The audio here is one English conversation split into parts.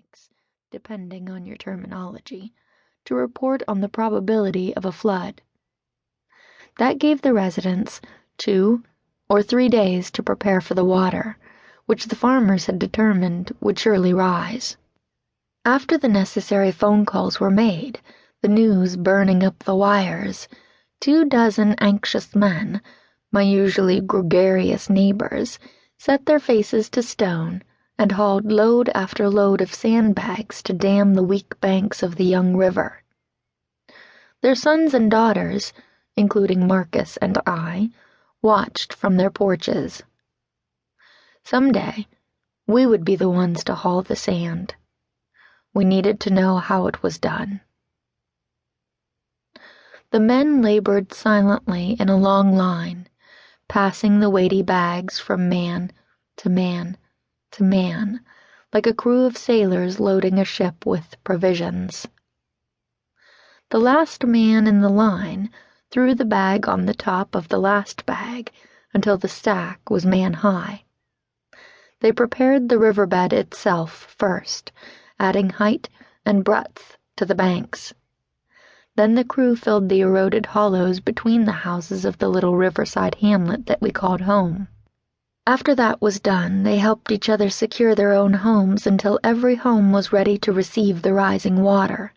banks, depending on your terminology, to report on the probability of a flood. That gave the residents 2 or 3 days to prepare for the water, which the farmers had determined would surely rise. After the necessary phone calls were made, the news burning up the wires, 24 anxious men, my usually gregarious neighbors, set their faces to stone and hauled load after load of sandbags to dam the weak banks of the young river. Their sons and daughters, including Marcus and I, watched from their porches. Someday, we would be the ones to haul the sand. We needed to know how it was done. The men labored silently in a long line, passing the weighty bags from man to man to man, like a crew of sailors loading a ship with provisions. The last man in the line threw the bag on the top of the last bag until the stack was man-high. They prepared the riverbed itself first, adding height and breadth to the banks. Then the crew filled the eroded hollows between the houses of the little riverside hamlet that we called home. After that was done, they helped each other secure their own homes until every home was ready to receive the rising water.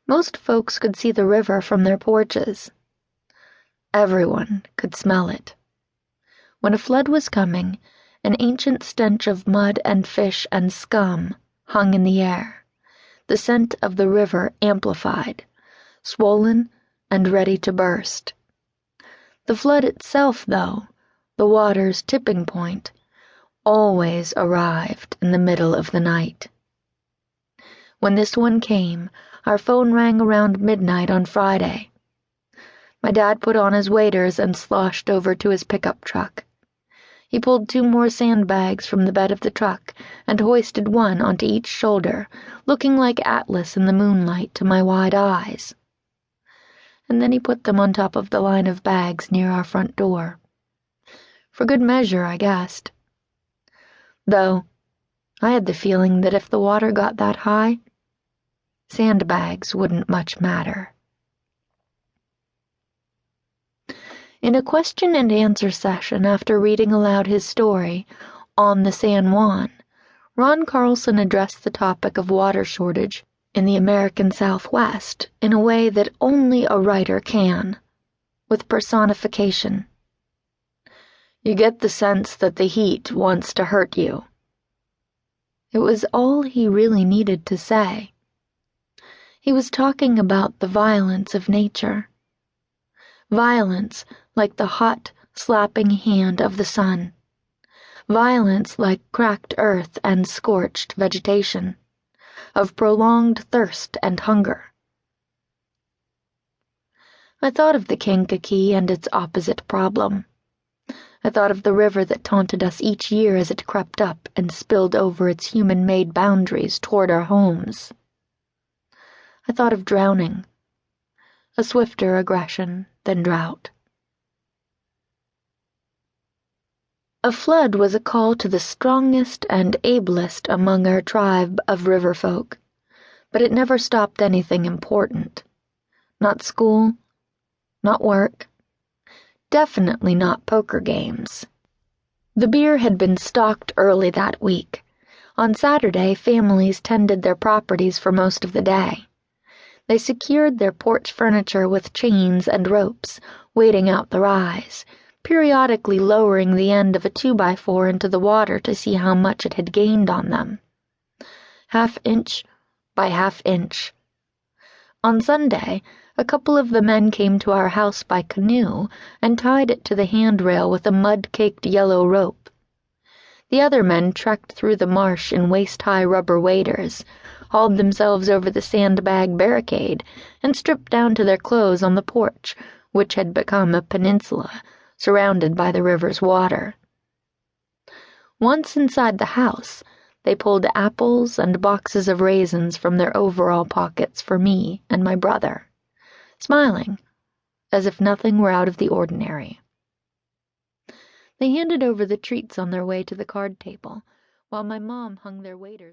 Most folks could see the river from their porches. Everyone could smell it. When a flood was coming, an ancient stench of mud and fish and scum hung in the air, the scent of the river amplified, swollen and ready to burst. The flood itself, though, the water's tipping point, always arrived in the middle of the night. When this one came, our phone rang around midnight on Friday. My dad put on his waders and sloshed over to his pickup truck. He pulled 2 more sandbags from the bed of the truck and hoisted one onto each shoulder, looking like Atlas in the moonlight to my wide eyes. And then he put them on top of the line of bags near our front door. For good measure, I guessed. Though, I had the feeling that if the water got that high, sandbags wouldn't much matter. In a question-and-answer session after reading aloud his story, On the San Juan, Ron Carlson addressed the topic of water shortage in the American Southwest in a way that only a writer can, with personification. You get the sense that the heat wants to hurt you. It was all he really needed to say. He was talking about the violence of nature. Violence like the hot, slapping hand of the sun. Violence like cracked earth and scorched vegetation, of prolonged thirst and hunger. I thought of the Kankakee and its opposite problem. I thought of the river that taunted us each year as it crept up and spilled over its human-made boundaries toward our homes. I thought of drowning, a swifter aggression than drought. A flood was a call to the strongest and ablest among our tribe of river folk, but it never stopped anything important. Not school, not work, definitely not poker games. The beer had been stocked early that week. On Saturday, families tended their properties for most of the day. They secured their porch furniture with chains and ropes, waiting out the rise, periodically lowering the end of a 2x4 into the water to see how much it had gained on them. 1/2 inch by 1/2 inch. On Sunday, a couple of the men came to our house by canoe and tied it to the handrail with a mud-caked yellow rope. The other men trekked through the marsh in waist-high rubber waders, hauled themselves over the sandbag barricade, and stripped down to their clothes on the porch, which had become a peninsula, surrounded by the river's water. Once inside the house, they pulled apples and boxes of raisins from their overall pockets for me and my brother, smiling, as if nothing were out of the ordinary. They handed over the treats on their way to the card table, while my mom hung their waiters on